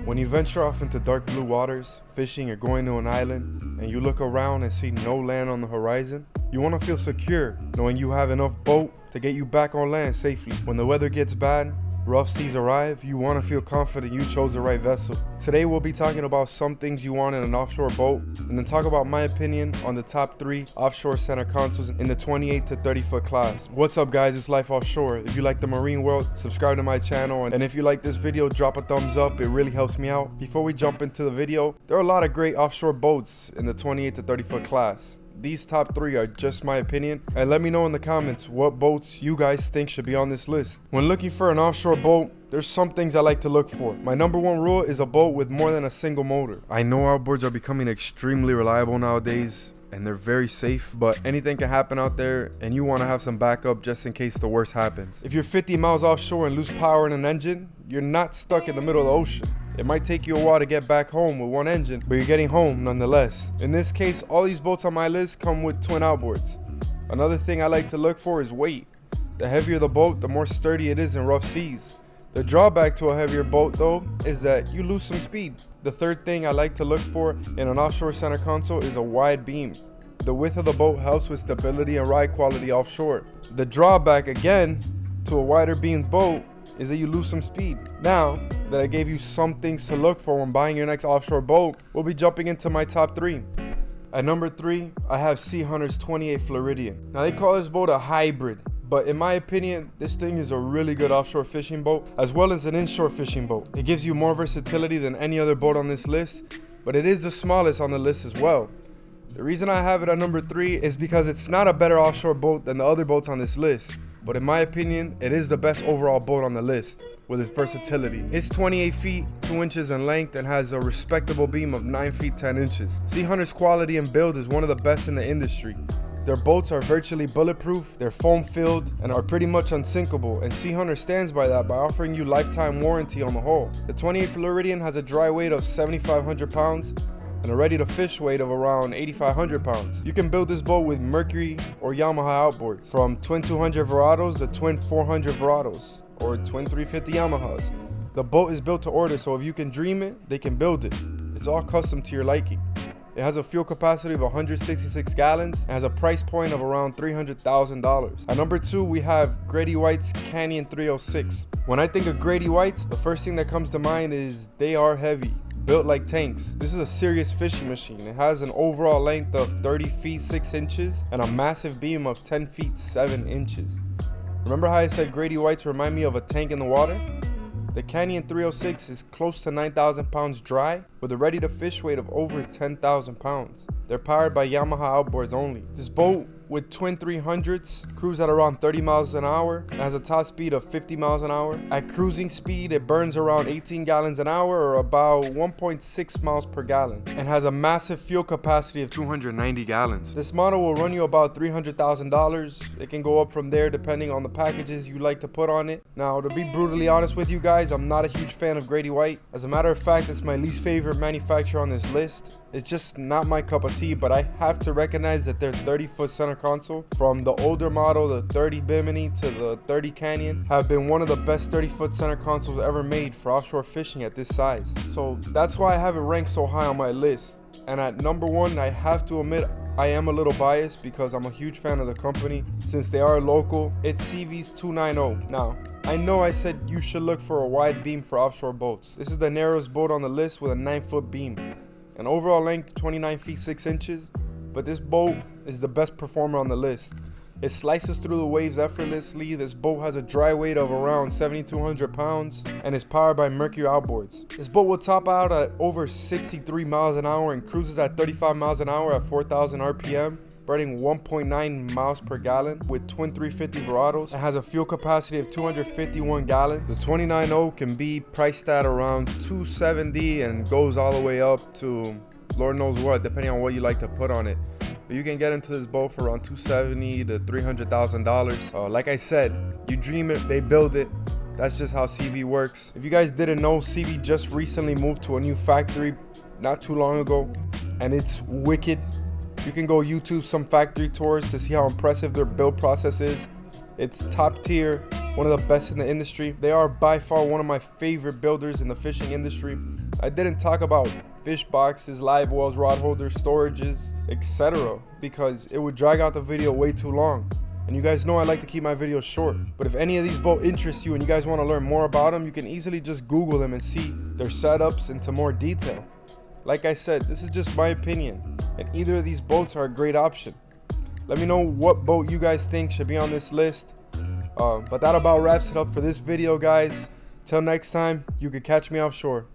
When you venture off into dark blue waters, fishing or going to an island, and you look around and see no land on the horizon, you want to feel secure, knowing you have enough boat to get you back on land safely. When the weather gets bad, rough seas arrive, you want to feel confident you chose the right vessel. Today we'll be talking about some things you want in an offshore boat, and then talk about my opinion on the top 3 offshore center consoles in the 28 to 30 foot class. What's up guys, it's Life Offshore. If you like the marine world, subscribe to my channel, and if you like this video, drop a thumbs up, it really helps me out. Before we jump into the video, there are a lot of great offshore boats in the 28 to 30 foot class. These top 3 are just my opinion, and let me know in the comments what boats you guys think should be on this list. When looking for an offshore boat, there's some things I like to look for. My number 1 rule is a boat with more than a single motor. I know outboards are becoming extremely reliable nowadays, and they're very safe, but anything can happen out there, and you want to have some backup just in case the worst happens. If you're 50 miles offshore and lose power in an engine, you're not stuck in the middle of the ocean. It might take you a while to get back home with one engine, but you're getting home nonetheless. In this case, all these boats on my list come with twin outboards. Another thing I like to look for is weight. The heavier the boat, the more sturdy it is in rough seas. The drawback to a heavier boat though is that you lose some speed. The third thing I like to look for in an offshore center console is a wide beam. The width of the boat helps with stability and ride quality offshore. The drawback again to a wider beamed boat is that you lose some speed. Now that I gave you some things to look for when buying your next offshore boat, we'll be jumping into my top 3. At number 3, I have SeaHunter's 28 Floridian. Now they call this boat a hybrid, but in my opinion, this thing is a really good offshore fishing boat as well as an inshore fishing boat. It gives you more versatility than any other boat on this list, but it is the smallest on the list as well. The reason I have it at number 3 is because it's not a better offshore boat than the other boats on this list, but in my opinion, it is the best overall boat on the list with its versatility. It's 28 feet, 2 inches in length and has a respectable beam of 9 feet, 10 inches. SeaHunter's quality and build is one of the best in the industry. Their boats are virtually bulletproof, they're foam filled, and are pretty much unsinkable, and SeaHunter stands by that by offering you lifetime warranty on the hull. The 28 Floridian has a dry weight of 7,500 pounds and a ready to fish weight of around 8,500 pounds. You can build this boat with Mercury or Yamaha outboards, from twin 200 Verados to twin 400 Verados or twin 350 Yamahas. The boat is built to order, so if you can dream it, they can build it. It's all custom to your liking. It has a fuel capacity of 166 gallons and has a price point of around $300,000. At number 2, we have Grady White's Canyon 306. When I think of Grady White's, the first thing that comes to mind is they are heavy, built like tanks. This is a serious fishing machine. It has an overall length of 30 feet 6 inches and a massive beam of 10 feet 7 inches. Remember how I said Grady White's remind me of a tank in the water? The Canyon 306 is close to 9,000 pounds dry with a ready to fish weight of over 10,000 pounds. They're powered by Yamaha outboards only. This boat with twin 300s cruise at around 30 miles an hour and has a top speed of 50 miles an hour. At cruising speed, it burns around 18 gallons an hour or about 1.6 miles per gallon and has a massive fuel capacity of 290 gallons. This model will run you about $300,000. It can go up from there depending on the packages you like to put on it. Now, to be brutally honest with you guys, I'm not a huge fan of Grady White. As a matter of fact, it's my least favorite manufacturer on this list. It's just not my cup of tea, but I have to recognize that their 30-foot center console, from the older model, the 30 Bimini to the 30 Canyon, have been one of the best 30-foot center consoles ever made for offshore fishing at this size. So that's why I have it ranked so high on my list. And at number 1, I have to admit I am a little biased because I'm a huge fan of the company since they are local. It's CV's 290. Now, I know I said you should look for a wide beam for offshore boats. This is the narrowest boat on the list with a 9-foot beam. An overall length 29 feet 6 inches, but this boat is the best performer on the list. It slices through the waves effortlessly. This boat has a dry weight of around 7,200 pounds and is powered by Mercury outboards. This boat will top out at over 63 miles an hour and cruises at 35 miles an hour at 4,000 RPM. Burning 1.9 miles per gallon with twin 350 Verados. It has a fuel capacity of 251 gallons. The 290 can be priced at around $270 and goes all the way up to Lord knows what, depending on what you like to put on it. But you can get into this boat for around $270 to $300,000. Like I said, you dream it, they build it. That's just how CV works. If you guys didn't know, CV just recently moved to a new factory not too long ago, and it's wicked. You can go YouTube some factory tours to see how impressive their build process is. It's top tier, one of the best in the industry. They are by far one of my favorite builders in the fishing industry. I didn't talk about fish boxes, live wells, rod holders, storages, etc. because it would drag out the video way too long. And you guys know I like to keep my videos short. But if any of these boats interest you and you guys want to learn more about them, you can easily just Google them and see their setups into more detail. Like I said, this is just my opinion, and either of these boats are a great option. Let me know what boat you guys think should be on this list. But that about wraps it up for this video, guys. Till next time, you can catch me offshore.